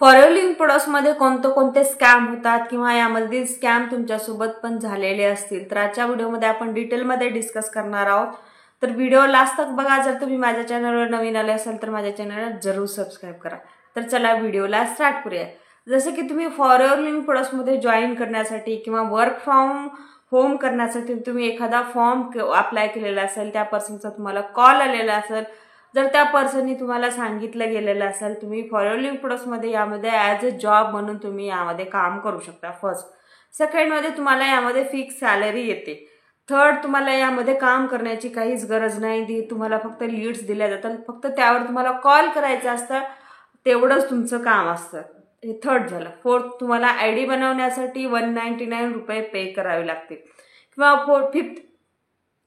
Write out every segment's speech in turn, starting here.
For living प्रोडक्ट्समध्ये कोणते scam होतात किंवा यामध्ये स्कॅम तुमच्यासोबत पण झालेले असतील तर आजच्या व्हिडिओमध्ये आपण डिटेलमध्ये डिस्कस करणार आहोत. तर व्हिडिओ लास्ट तक बघा. जर तुम्ही माझ्या चॅनलवर नवीन आले असाल तर माझ्या चॅनलला जरूर सबस्क्राईब करा. तर चला व्हिडिओला स्टार्ट करूया. जसं की तुम्ही फॉर लिव्हिंग प्रोडक्ट्समध्ये जॉईन करण्यासाठी किंवा वर्क फ्रॉम होम करण्यासाठी तुम्ही एखादा फॉर्म अप्लाय केलेला असेल, त्या पर्सनचा तुम्हाला कॉल आलेला असेल, जर त्या पर्सननी तुम्हाला सांगितलं गेलेलं असेल तुम्ही फॉर लिव्हिंग प्रोडक्ट्समध्ये यामध्ये ॲज अ जॉब म्हणून तुम्ही यामध्ये काम करू शकता. फर्स्ट. सेकंडमध्ये तुम्हाला यामध्ये फिक्स सॅलरी येते. थर्ड, तुम्हाला यामध्ये काम करण्याची काहीच गरज नाही. तुम्हाला फक्त लीड्स दिल्या जातात, फक्त त्यावर तुम्हाला कॉल करायचं असतं, तेवढंच तुमचं काम असतं. हे थर्ड झालं. फोर्थ, तुम्हाला ID बनवण्यासाठी 199 रुपये पे करावे लागतील. किंवा फिफ्थ,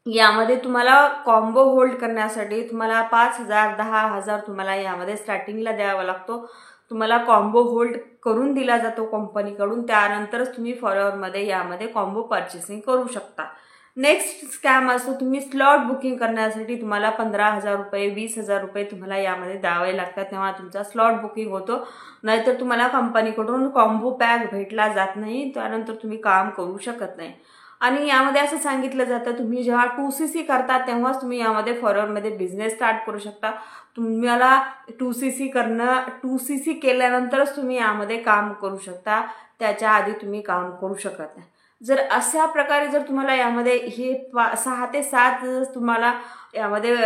यामध्ये तुम्हाला कॉम्बो होल्ड करण्यासाठी तुम्हाला 5,000 10,000 तुम्हाला यामध्ये स्टार्टिंगला द्यावा लागतो. तुम्हाला कॉम्बो होल्ड करून दिला जातो कंपनीकडून, त्यानंतरच तुम्ही फॉरवर्डमध्ये यामध्ये कॉम्बो परचेसिंग करू शकता. नेक्स्ट स्कॅम असतो, तुम्ही स्लॉट बुकिंग करण्यासाठी तुम्हाला 15,000 रुपये 20,000 रुपये तुम्हाला यामध्ये द्यावे लागतात, तेव्हा तुमचा स्लॉट बुकिंग होतो. नाहीतर तुम्हाला कंपनीकडून कॉम्बो पॅक भेटला जात नाही, त्यानंतर तुम्ही काम करू शकत नाही. आणि यामध्ये असं सांगितलं जातं, तुम्ही जेव्हा 2CC करता तेव्हाच तुम्ही यामध्ये फॉरवर्डमध्ये बिझनेस स्टार्ट करू शकता. तुम्हाला 2CC केल्यानंतरच तुम्ही यामध्ये काम करू शकता, त्याच्या आधी तुम्ही काम करू शकत नाही. जर अशा प्रकारे जर तुम्हाला यामध्ये हे 6 ते 7 तुम्हाला यामध्ये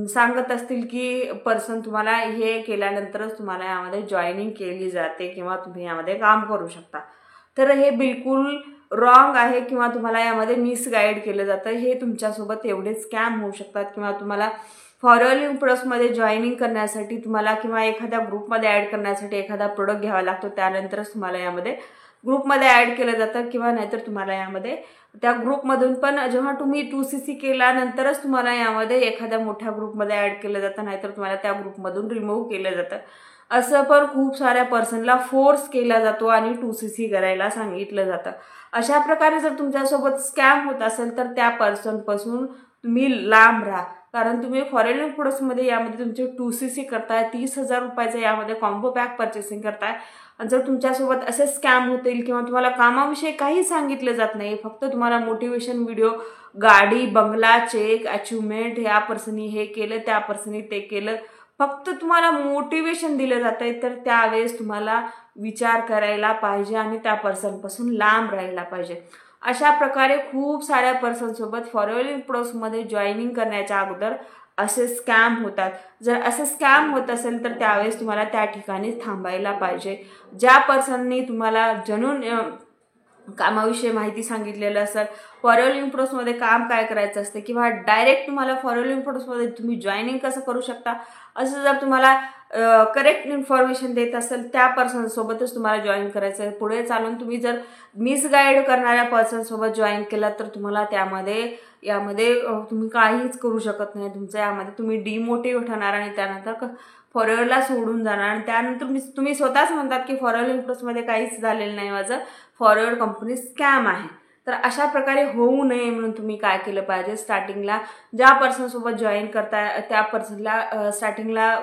सांगत असतील की पर्सन तुम्हाला हे केल्यानंतरच तुम्हाला यामध्ये जॉईनिंग केली जाते किंवा तुम्ही यामध्ये काम करू शकता, तर हे बिलकुल रॉंग आहे किंवा तुम्हाला यामध्ये मिसगाईड केलं जातं. हे तुमच्यासोबत एवढे स्कॅम होऊ शकतात. किंवा तुम्हाला फॉर लिव्हिंग प्रोडक्ट्समध्ये जॉईनिंग करण्यासाठी तुम्हाला किंवा एखाद्या ग्रुपमध्ये ॲड करण्यासाठी एखादा प्रोडक्ट घ्यावा लागतो, त्यानंतरच तुम्हाला यामध्ये ग्रुपमध्ये ॲड केलं जातं. किंवा नाहीतर तुम्हाला यामध्ये त्या ग्रुपमधून पण जेव्हा तुम्ही 2CC केल्यानंतरच तुम्हाला यामध्ये एखाद्या मोठ्या ग्रुपमध्ये ॲड केलं जातं, नाहीतर तुम्हाला त्या ग्रुपमधून रिमूव्ह केलं जातं. असं पण खूप साऱ्या पर्सनला फोर्स केला जातो आणि 2CC करायला सांगितलं जातं. अशा प्रकारे जर तुमच्यासोबत स्कॅम होत असेल तर त्या पर्सनपासून तुम्ही लांब राहा. कारण तुम्ही फॉर लिव्हिंग प्रोडक्ट्समध्ये यामध्ये तुमचे 2CC करताय, 30,000 रुपयाचं यामध्ये कॉम्बो पॅक परचेसिंग करताय. आणि जर तुमच्यासोबत असे स्कॅम होतील किंवा तुम्हाला कामाविषयी काही सांगितलं जात नाही, फक्त तुम्हाला मोटिवेशन व्हिडिओ, गाडी, बंगला, चेक, अचिव्हमेंट, ह्या पर्सनी हे केलं, त्या पर्सनी ते केलं, फक्त तुम्हाला मोटिवेशन दिलं जातंय, तर त्यावेळेस तुम्हाला विचार करायला पाहिजे आणि त्या पर्सनपासून लांब राहायला पाहिजे. अशा प्रकारे खूप साऱ्या पर्सनसोबत फॉर लिव्हिंग प्रोडक्ट्समध्ये जॉईनिंग करण्याच्या अगोदर असे स्कॅम होतात. जर असे स्कॅम होत असेल तर त्यावेळेस तुम्हाला त्या ठिकाणी थांबायला पाहिजे. ज्या पर्सननी तुम्हाला जनून कामाविषयी माहिती सांगितलेलं असेल, फॉर लिव्हिंग प्रोडक्ट्समध्ये काम काय करायचं असते किंवा डायरेक्ट तुम्हाला फॉर लिव्हिंग प्रोडक्ट्समध्ये तुम्ही जॉईनिंग कसं करू शकता, असं जर तुम्हाला करेक्ट इन्फॉर्मेशन देत असेल, त्या पर्सनसोबतच तुम्हाला जॉईन करायचं आहे. पुढे चालून तुम्ही जर मिसगाईड करणाऱ्या पर्सनसोबत जॉईन केलात तर तुम्हाला यामध्ये तुम्ही काहीच करू शकत नाही. तुमचं यामध्ये तुम्ही डिमोटिवेट होणार आणि त्यानंतर फॉरवर्डला सोडून जाणार. आणि त्यानंतर तुम्ही स्वतःच म्हणतात की फॉर लिव्हिंग प्रोडक्ट्समध्ये काहीच झालेलं नाही, माझं फॉरवर्ड कंपनी स्कॅम आहे. तर अशा प्रकारे होऊ नये म्हणून तुम्ही काय केलं पाहिजे, स्टार्टिंगला ज्या पर्सनसोबत जॉईन करताय त्या पर्सनला स्टार्टिंगला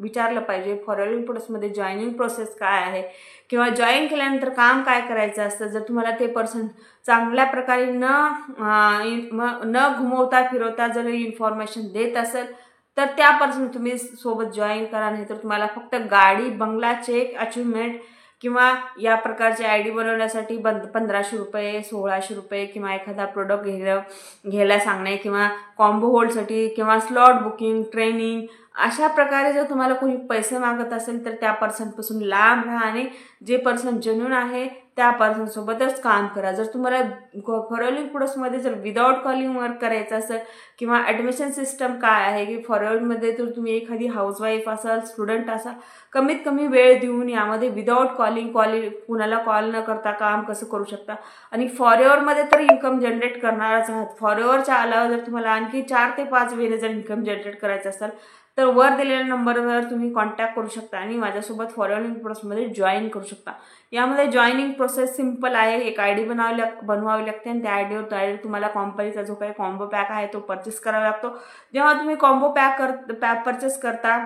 विचारलं पाहिजे फॉर लिव्हिंग प्रोडक्ट्समध्ये जॉईनिंग प्रोसेस काय आहे किंवा जॉईन केल्यानंतर काम काय करायचं असतं. जर तुम्हाला ते पर्सन चांगल्या प्रकारे न घुमवता फिरवता जर इन्फॉर्मेशन देत असेल तर त्या पर्सन तुम्ही सोबत जॉईन करा. नाही तर तुम्हाला फक्त गाडी, बंगला, चेक, अचिव्हमेंट किंवा या प्रकारचे ID बनवण्यासाठी 1,500 रुपये 1,600 रुपये किंवा एखादा प्रोडक्ट घ्यायला सांगणे किंवा कॉम्बो होल्डसाठी किंवा स्लॉट बुकिंग, ट्रेनिंग, अशा प्रकारे जर तुम्हाला कोणी पैसे मागत असेल तर त्या पर्सनपासून लांब राहा आणि जे पर्सन जेन्युइन आहे त्या पर्सनसोबतच काम करा. जर तुम्हाला फॉर लिव्हिंग प्रोडक्ट्समध्ये जर विदाऊट कॉलिंग वर्क करायचं असेल किंवा ॲडमिशन सिस्टम काय आहे की फॉरवर्डमध्ये जर तुम्ही एखादी हाऊसवाईफ असाल, स्टुडंट असाल, कमीत कमी वेळ देऊन यामध्ये विदाऊट कॉलिंग कुणाला कॉल न करता काम कसं करू शकता. आणि फॉरवर्डमध्ये तर इन्कम जनरेट करणारच आहात. फॉरवर्डच्या अलावा जर तुम्हाला आणखी 4 ते 5 वेने जर इन्कम जनरेट करायचं असेल तर वर दिलेल्या नंबरवर तुम्ही कॉन्टॅक्ट करू शकता आणि माझ्यासोबत फॉर लिव्हिंग प्रोडक्ट्समध्ये जॉईन करू शकता. यामध्ये जॉईनिंग प्रोसेस सिंपल आहे. एक ID बनवावी लागते आणि त्या आयडीवर डायरेक्ट तुम्हाला कंपनीचा जो काही कॉम्बो पॅक आहे तो परचेस करावा लागतो. जेव्हा तुम्ही कॉम्बो पॅक परचेस करता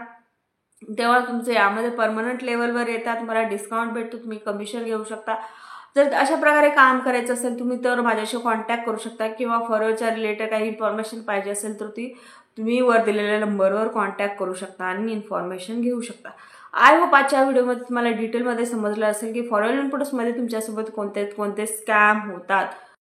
तेव्हा तुमचं यामध्ये परमनंट लेवलवर येतात, तुम्हाला डिस्काउंट भेटतो, तुम्ही कमिशन घेऊ शकता. जर अशा प्रकारे काम करायचं असेल तुम्ही तर माझ्याशी कॉन्टॅक्ट करू शकता, किंवा फॉरवर्डच्या रिलेटेड काही इन्फॉर्मेशन पाहिजे असेल तर ती तुम्ही वर दिलेल्या नंबरवर कॉन्टॅक्ट करू शकता आणि इन्फॉर्मेशन घेऊ शकता. आय होप आजच्या व्हिडिओमध्ये तुम्हाला डिटेलमध्ये समजलं असेल की फॉरेन इनपुट्समध्ये तुमच्यासोबत कोणते कोणते स्कॅम होतात.